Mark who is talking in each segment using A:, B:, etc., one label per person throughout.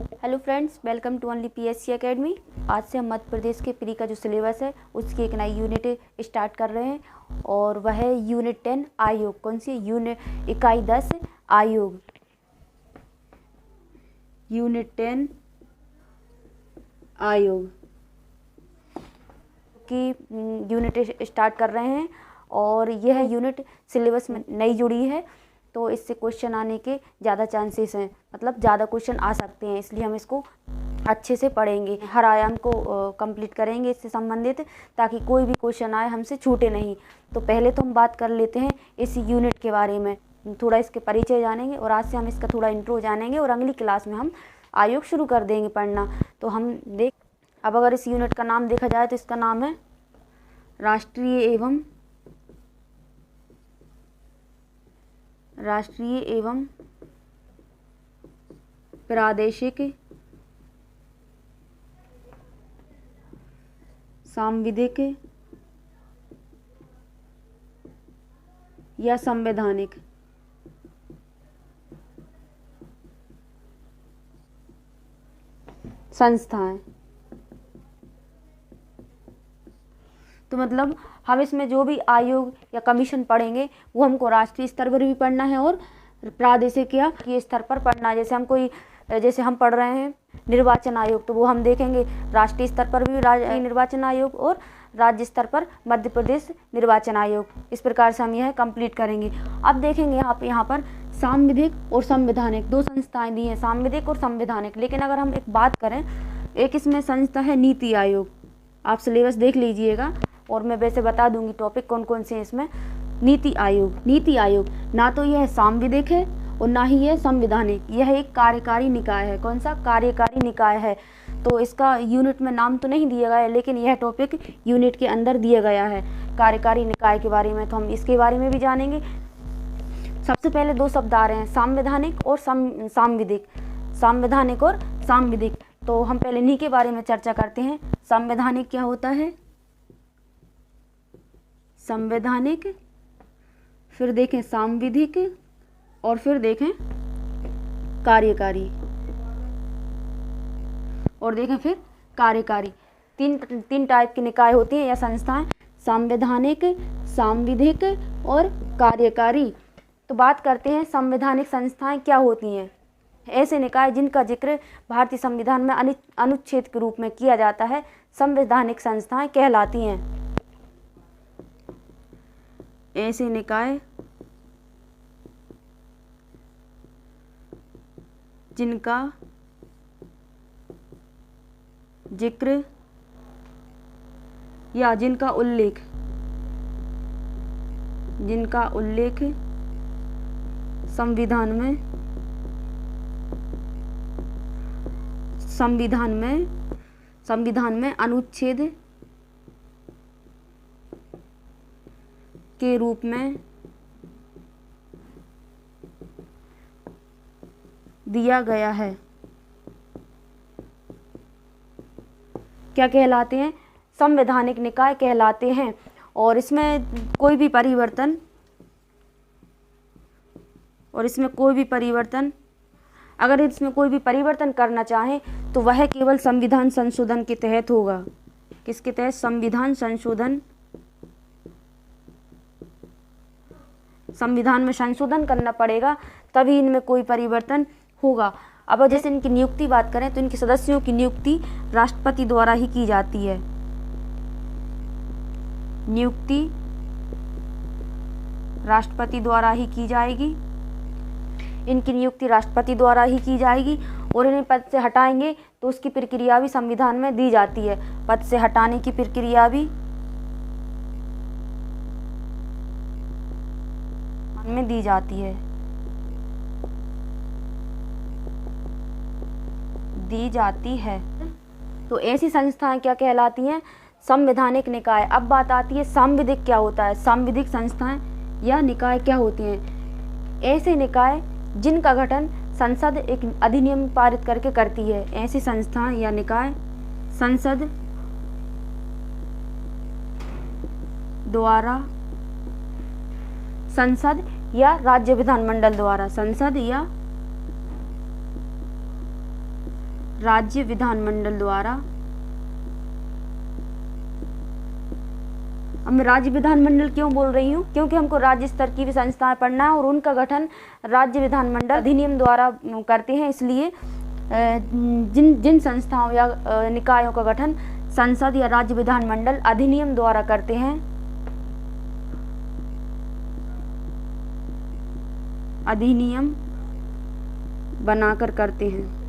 A: Hello friends, welcome to only PSC academy. आज से हम मध्य प्रदेश के प्री का जो सिलेबस है उसकी एक नई यूनिट स्टार्ट कर रहे हैं और वह है यूनिट 10 आयोग। कौन सी यूनिट? इकाई 10 आयोग। यूनिट 10 आयोग की यूनिट स्टार्ट कर रहे हैं और यह यूनिट सिलेबस में नई जुड़ी है, तो इससे क्वेश्चन आने के ज़्यादा चांसेस हैं, मतलब ज़्यादा क्वेश्चन आ सकते हैं। इसलिए हम इसको अच्छे से पढ़ेंगे, हर आयाम को कंप्लीट करेंगे इससे संबंधित, ताकि कोई भी क्वेश्चन आए हमसे छूटे नहीं। तो पहले तो हम बात कर लेते हैं इस यूनिट के बारे में, थोड़ा इसके परिचय जानेंगे और आज से हम इसका थोड़ा इंट्रो जानेंगे और अगली क्लास में हम आयोग शुरू कर देंगे पढ़ना। तो हम अब अगर इस यूनिट का नाम देखा जाए तो इसका नाम है राष्ट्रीय एवं प्रादेशिक सांविधिक या संवैधानिक संस्थाएं। तो मतलब हम इसमें जो भी आयोग या कमीशन पढ़ेंगे वो हमको राष्ट्रीय स्तर पर भी पढ़ना है और प्रादेशिक या के स्तर पर पढ़ना है। जैसे हम पढ़ रहे हैं निर्वाचन आयोग, तो वो हम देखेंगे राष्ट्रीय स्तर पर भी निर्वाचन आयोग और राज्य स्तर पर मध्य प्रदेश निर्वाचन आयोग। इस प्रकार से हम यह कंप्लीट करेंगे। अब देखेंगे यहाँ पर सांविधिक और संवैधानिक दो संस्थाएं दी हैं, सांविधिक और संवैधानिक। लेकिन अगर हम एक बात करें, एक इसमें संस्था है नीति आयोग। आप सिलेबस देख लीजिएगा और मैं वैसे बता दूंगी टॉपिक कौन कौन से हैं इसमें। नीति आयोग ना तो यह सांविधिक है और ना ही यह संवैधानिक, यह एक कार्यकारी निकाय है। कौन सा? कार्यकारी निकाय है। तो इसका यूनिट में नाम तो नहीं दिया गया है, लेकिन यह टॉपिक यूनिट के अंदर दिया गया है कार्यकारी निकाय के बारे में। तो हम इसके बारे में भी जानेंगे। सबसे पहले दो शब्द आ रहे हैं, संवैधानिक और सांविधिक। संवैधानिक और सांविधिक, तो हम पहले इन्हीं के बारे में चर्चा करते हैं। संवैधानिक क्या होता है? संवैधानिक, फिर देखें सांविधिक और फिर देखें कार्यकारी और देखें फिर कार्यकारी। तीन टाइप की निकाय होती हैं या संस्थाएं, संवैधानिक, सांविधिक और कार्यकारी। तो बात करते हैं संवैधानिक संस्थाएं क्या होती हैं। ऐसे निकाय जिनका जिक्र भारतीय संविधान में अनुच्छेद के रूप में किया जाता है, संवैधानिक संस्थाएं कहलाती हैं। ऐसे निकाय जिनका जिक्र या जिनका उल्लेख संविधान में अनुच्छेद के रूप में दिया गया है, क्या कहलाते हैं? संवैधानिक निकाय कहलाते हैं। और इसमें कोई भी परिवर्तन अगर इसमें कोई भी परिवर्तन करना चाहे तो वह केवल संविधान संशोधन के तहत होगा। किसके तहत? संविधान में संशोधन करना पड़ेगा, तभी इनमें कोई परिवर्तन होगा। अब जैसे इनकी नियुक्ति बात करें तो इनके सदस्यों की नियुक्ति राष्ट्रपति द्वारा ही की जाती है। नियुक्ति राष्ट्रपति द्वारा ही की जाएगी। इनकी नियुक्ति राष्ट्रपति द्वारा ही की जाएगी और इन्हें पद से हटाएंगे तो उसकी प्रक्रिया भी संविधान में दी जाती है। पद से हटाने की प्रक्रिया भी में दी जाती है। तो ऐसी संस्थाएं क्या कहलाती हैं? संवैधानिक निकाय। अब बात आती है सांविधिक क्या होता है। सांविधिक संस्थाएं या निकाय क्या होती हैं? ऐसे निकाय जिनका गठन संसद एक अधिनियम पारित करके करती है। ऐसी संस्थाएं या निकाय संसद द्वारा संसद या राज्य विधानमंडल द्वारा, संसद या राज्य विधानमंडल द्वारा, अब मैं राज्य विधानमंडल क्यों बोल रही हूँ, क्योंकि हमको राज्य स्तर की भी संस्थाएं पढ़ना है और उनका गठन राज्य विधानमंडल अधिनियम द्वारा करते हैं। इसलिए जिन संस्थाओं या निकायों का गठन संसद या राज्य विधानमंडल अधिनियम द्वारा करते हैं, अधिनियम बनाकर करते हैं,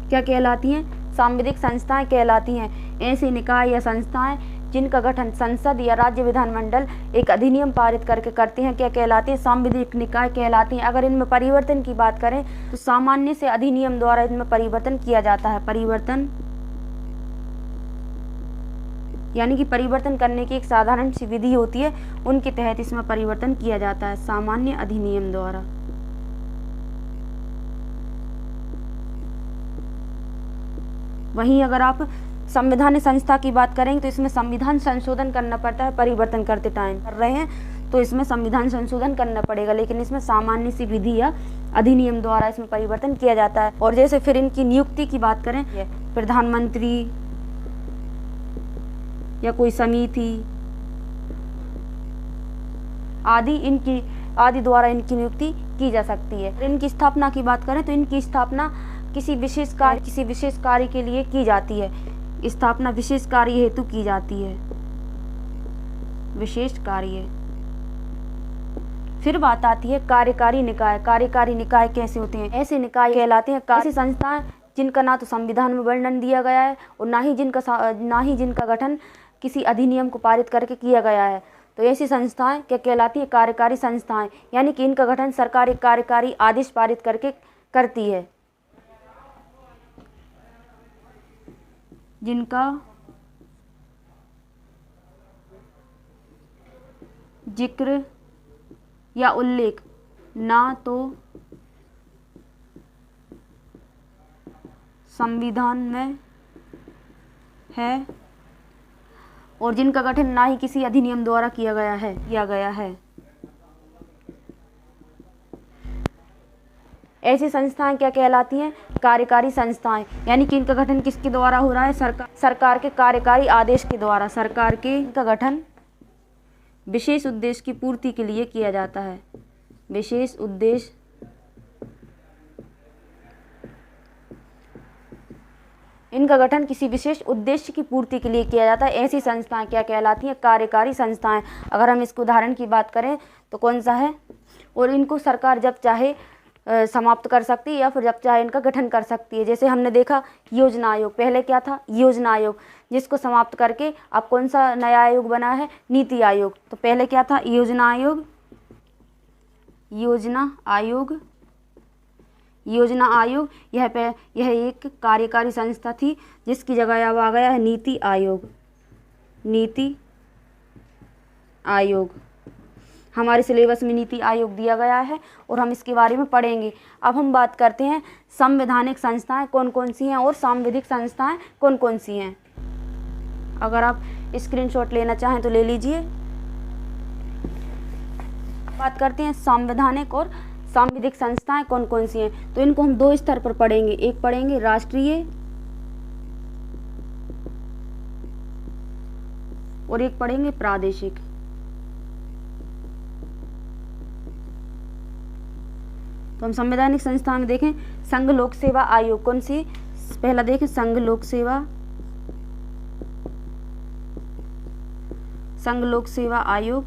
A: क्या कहलाती हैं? सांविधिक संस्थाएं कहलाती हैं। ऐसे निकाय या संस्थाएं जिनका गठन संसद या राज्य विधानमंडल एक अधिनियम पारित करके करते हैं, क्या कहलाते हैं? सांविधिक निकाय कहलाती हैं। अगर इनमें परिवर्तन की बात करें तो सामान्य से अधिनियम द्वारा इनमें परिवर्तन किया जाता है। परिवर्तन यानी कि परिवर्तन करने की एक साधारण सी विधि होती है, उनके तहत इसमें परिवर्तन किया जाता है सामान्य अधिनियम द्वारा। वहीं अगर आप संवैधानिक संस्था की बात करेंगे तो इसमें संविधान संशोधन करना पड़ता है। परिवर्तन करते टाइम कर रहे हैं तो इसमें संविधान संशोधन करना पड़ेगा, लेकिन इसमें सामान्य सी विधि या अधिनियम द्वारा इसमें परिवर्तन किया जाता है। और जैसे फिर इनकी नियुक्ति की बात करें, प्रधानमंत्री या कोई समिति आदि द्वारा इनकी नियुक्ति की जा सकती है। इनकी स्थापना की बात करें तो इनकी स्थापना किसी विशेष कार्य के लिए की जाती है। स्थापना विशेष कार्य हेतु की जाती है, विशेष कार्य। फिर बात आती है कार्यकारी निकाय। कार्यकारी निकाय कैसे होते हैं? ऐसे निकाय कहलाते हैं ऐसी संस्थाएं जिनका ना तो संविधान में वर्णन दिया गया है और ना ही जिनका गठन किसी अधिनियम को पारित करके किया गया है। तो ऐसी संस्थाएं क्या कहलाती है? कार्यकारी संस्थाएं, यानी कि इनका गठन सरकार एक कार्यकारी आदेश पारित करके करती है, जिनका जिक्र या उल्लेख ना तो संविधान में है और जिनका गठन ना ही किसी अधिनियम द्वारा किया गया है। ऐसी संस्थाएं क्या कहलाती हैं? कार्यकारी संस्थाएं, यानी कि इनका गठन किसके द्वारा हो रहा है? सरकार के कार्यकारी आदेश के द्वारा। सरकार के इनका गठन विशेष उद्देश्य की पूर्ति के लिए किया जाता है। विशेष उद्देश्य इनका गठन किसी विशेष उद्देश्य की पूर्ति के लिए किया जाता है। ऐसी संस्थाएं क्या कहलाती हैं? कार्यकारी संस्थाएं। अगर हम इसके उदाहरण की बात करें तो कौन सा है? और इनको सरकार जब चाहे समाप्त कर सकती है या फिर जब चाहे इनका गठन कर सकती है। जैसे हमने देखा योजना आयोग, पहले क्या था? योजना आयोग, जिसको समाप्त करके अब कौन सा नया आयोग बना है? नीति आयोग। तो पहले क्या था? योजना आयोग। यह एक कार्यकारी संस्था थी, जिसकी जगह अब आ गया है नीति आयोग। नीति आयोग हमारे सिलेबस में नीति आयोग दिया गया है और हम इसके बारे में पढ़ेंगे। अब हम बात करते हैं संवैधानिक संस्थाएं कौन कौन सी हैं और सांविधिक संस्थाएं कौन कौन सी हैं। अगर आप स्क्रीनशॉट लेना चाहें तो ले लीजिए। बात करते हैं संवैधानिक और सांविधिक संस्थाएं कौन कौन सी हैं। तो इनको हम दो स्तर पर पढ़ेंगे, एक पढ़ेंगे राष्ट्रीय और एक पढ़ेंगे प्रादेशिक। तो हम संवैधानिक संस्था में देखें संघ लोक सेवा आयोग। कौन सी? पहला देखें संघ लोक सेवा आयोग।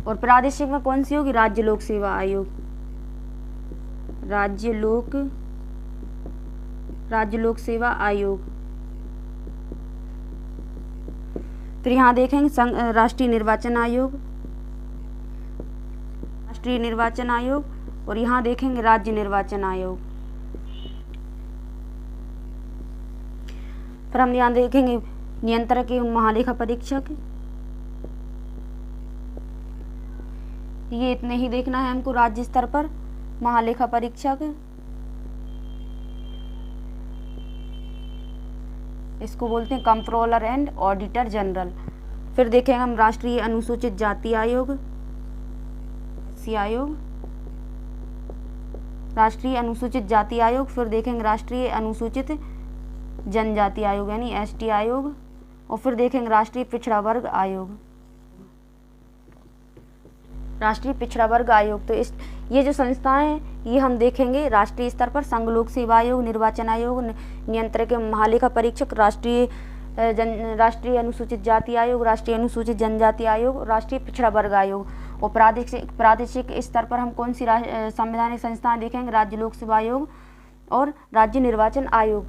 A: और प्रादेशिक में कौन सी होगी? राज्य लोक सेवा आयोग। राज्य लोक सेवा आयोग। फिर यहाँ देखेंगे राष्ट्रीय निर्वाचन आयोग और यहाँ देखेंगे राज्य निर्वाचन आयोग। फिर हम यहाँ देखेंगे नियंत्रक एवं महालेखा परीक्षक। ये इतने ही देखना है हमको राज्य स्तर पर। महालेखा परीक्षक, इसको बोलते हैं कंट्रोलर एंड ऑडिटर जनरल। फिर देखेंगे हम राष्ट्रीय अनुसूचित जाति आयोग। आदिवासी आयोग, राष्ट्रीय अनुसूचित जाति आयोग, फिर देखेंगे राष्ट्रीय अनुसूचित जनजाति आयोग यानी एसटी आयोग, और फिर देखेंगे राष्ट्रीय पिछड़ा वर्ग आयोग, राष्ट्रीय पिछड़ा वर्ग आयोग। तो ये जो संस्थाएं हैं ये हम देखेंगे राष्ट्रीय स्तर पर संघ लोक सेवा आयोग, निर्वाचन आयोग, नियंत्रक एवं महालेखा परीक्षक, राष्ट्रीय अनुसूचित जाति आयोग, राष्ट्रीय अनुसूचित जनजाति आयोग, राष्ट्रीय पिछड़ा वर्ग आयोग। और प्रादेशिक स्तर पर हम कौन सी संवैधानिक संस्थाएं देखेंगे, राज्य लोक सेवा आयोग और राज्य निर्वाचन आयोग।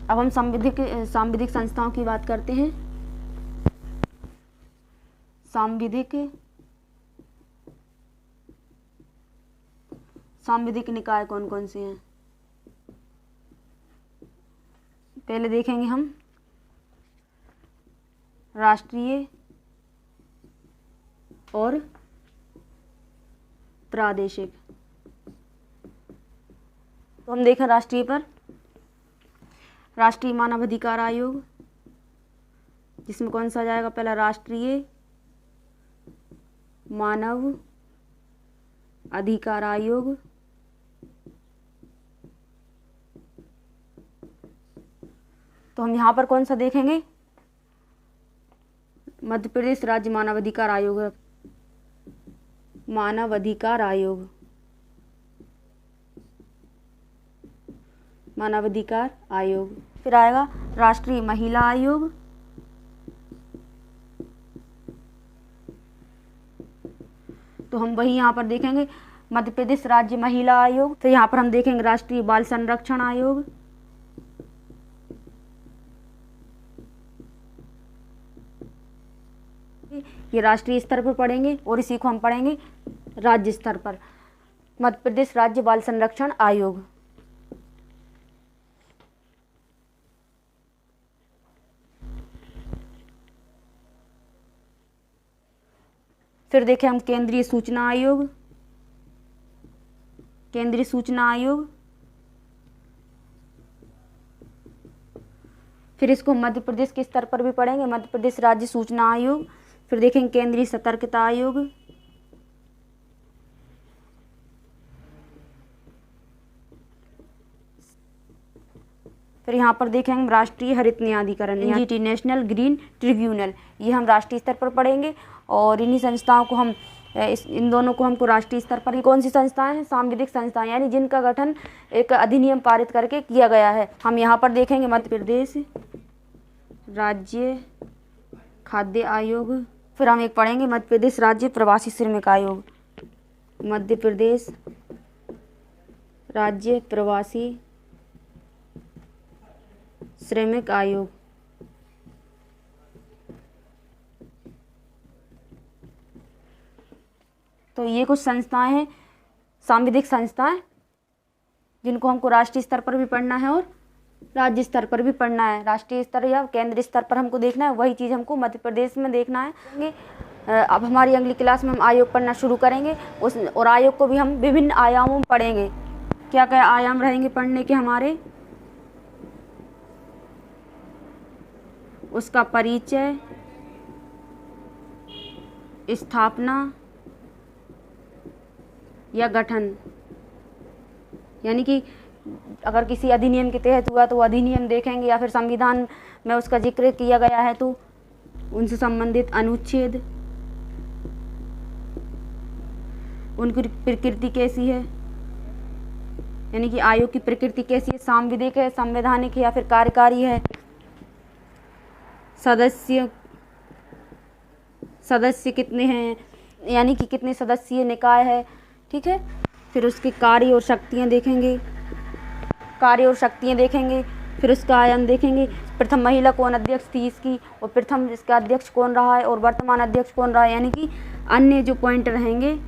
A: अब हम सांविधिक संस्थाओं की बात करते हैं। सांविधिक निकाय कौन कौन से हैं? पहले देखेंगे हम राष्ट्रीय और प्रादेशिक। तो हम देखें राष्ट्रीय पर राष्ट्रीय मानवाधिकार आयोग, जिसमें कौन सा जाएगा, पहला राष्ट्रीय मानव अधिकार आयोग, तो हम यहाँ पर कौन सा देखेंगे, मध्य प्रदेश राज्य मानवाधिकार आयोग, मानवाधिकार आयोग, मानवाधिकार आयोग। फिर आएगा राष्ट्रीय महिला आयोग, तो हम वही यहाँ पर देखेंगे मध्य प्रदेश राज्य महिला आयोग। फिर यहाँ पर हम देखेंगे राष्ट्रीय बाल संरक्षण आयोग, ये राष्ट्रीय स्तर पर पढ़ेंगे, और इसी को हम पढ़ेंगे राज्य स्तर पर, मध्य प्रदेश राज्य बाल संरक्षण आयोग। फिर देखें हम केंद्रीय सूचना आयोग, केंद्रीय सूचना आयोग, फिर इसको मध्य प्रदेश के स्तर पर भी पढ़ेंगे, मध्य प्रदेश राज्य सूचना आयोग। फिर देखेंगे केंद्रीय सतर्कता आयोग, फिर यहाँ पर देखेंगे राष्ट्रीय हरित न्यायाधिकरण, इंटरनेशनल ग्रीन ट्रिब्यूनल, ये हम राष्ट्रीय स्तर पर पढ़ेंगे। और इन्हीं संस्थाओं को हम इन दोनों को हमको राष्ट्रीय स्तर पर, कौन सी संस्थाएं हैं, सांविधिक संस्थाएं, यानी जिनका गठन एक अधिनियम पारित करके किया गया है। हम यहाँ पर देखेंगे मध्य प्रदेश राज्य खाद्य आयोग, फिर हम एक पढ़ेंगे मध्य प्रदेश राज्य प्रवासी श्रमिक आयोग, मध्य प्रदेश राज्य प्रवासी श्रमिक आयोग। तो ये कुछ संस्थाएं हैं, सांविधिक संस्थाएं, जिनको हमको राष्ट्रीय स्तर पर भी पढ़ना है और राज्य स्तर पर भी पढ़ना है। राष्ट्रीय स्तर या केंद्रीय स्तर पर हमको देखना है, वही चीज़ हमको मध्य प्रदेश में देखना है। अब हमारी अगली क्लास में हम आयोग पढ़ना शुरू करेंगे, और आयोग को भी हम विभिन्न आयामों में पढ़ेंगे। क्या क्या आयाम रहेंगे पढ़ने के हमारे, उसका परिचय, स्थापना या गठन, यानी कि अगर किसी अधिनियम के तहत हुआ तो वो अधिनियम देखेंगे, या फिर संविधान में उसका जिक्र किया गया है तो उनसे संबंधित अनुच्छेद, उनकी प्रकृति कैसी है, यानी कि आयोग की प्रकृति कैसी है, सांविधिक है, संवैधानिक है या फिर कार्यकारी है, सदस्य कितने हैं, यानी कि कितने सदस्यीय निकाय है, ठीक है। फिर उसके कार्य और शक्तियाँ देखेंगे, फिर उसका आयाम देखेंगे, प्रथम महिला कौन अध्यक्ष थी इसकी, और प्रथम इसका अध्यक्ष कौन रहा है, और वर्तमान अध्यक्ष कौन रहा है, यानी कि अन्य जो पॉइंट रहेंगे,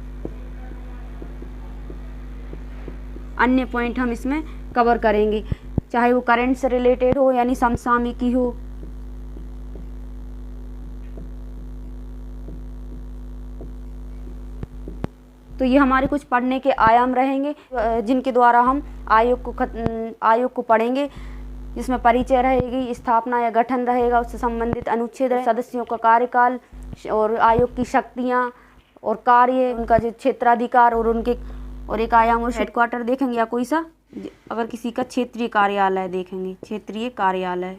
A: अन्य पॉइंट हम इसमें कवर करेंगे, चाहे वो करंट से रिलेटेड हो यानी समसामयिकी हो। तो ये हमारे कुछ पढ़ने के आयाम रहेंगे, जिनके द्वारा हम आयोग को पढ़ेंगे, जिसमें परिचय रहेगी, स्थापना या गठन रहेगा, उससे संबंधित अनुच्छेद, सदस्यों का कार्यकाल और आयोग की शक्तियाँ, और कार्य, उनका जो क्षेत्राधिकार और उनके और एक आयाम और हेडक्वार्टर देखेंगे या कोई सा अगर किसी का क्षेत्रीय कार्यालय देखेंगे, क्षेत्रीय कार्यालय,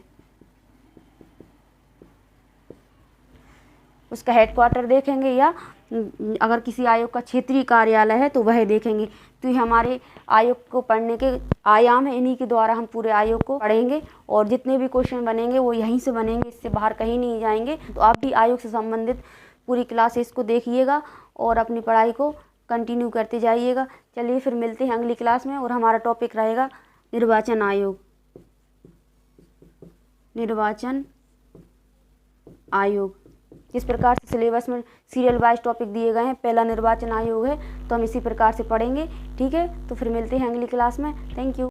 A: उसका हेडक्वार्टर देखेंगे या अगर किसी आयोग का क्षेत्रीय कार्यालय है तो वह देखेंगे। तो ये हमारे आयोग को पढ़ने के आयाम है, इन्हीं के द्वारा हम पूरे आयोग को पढ़ेंगे और जितने भी क्वेश्चन बनेंगे वो यहीं से बनेंगे, इससे बाहर कहीं नहीं जाएंगे। तो आप भी आयोग से संबंधित पूरी क्लासेस को देखिएगा और अपनी पढ़ाई को कंटिन्यू करते जाइएगा। चलिए फिर मिलते हैं अगली क्लास में और हमारा टॉपिक रहेगा निर्वाचन आयोग। निर्वाचन आयोग किस प्रकार से सिलेबस में सीरियल वाइज टॉपिक दिए गए हैं, पहला निर्वाचन आयोग है तो हम इसी प्रकार से पढ़ेंगे। ठीक है, तो फिर मिलते हैं अगली क्लास में। Thank you.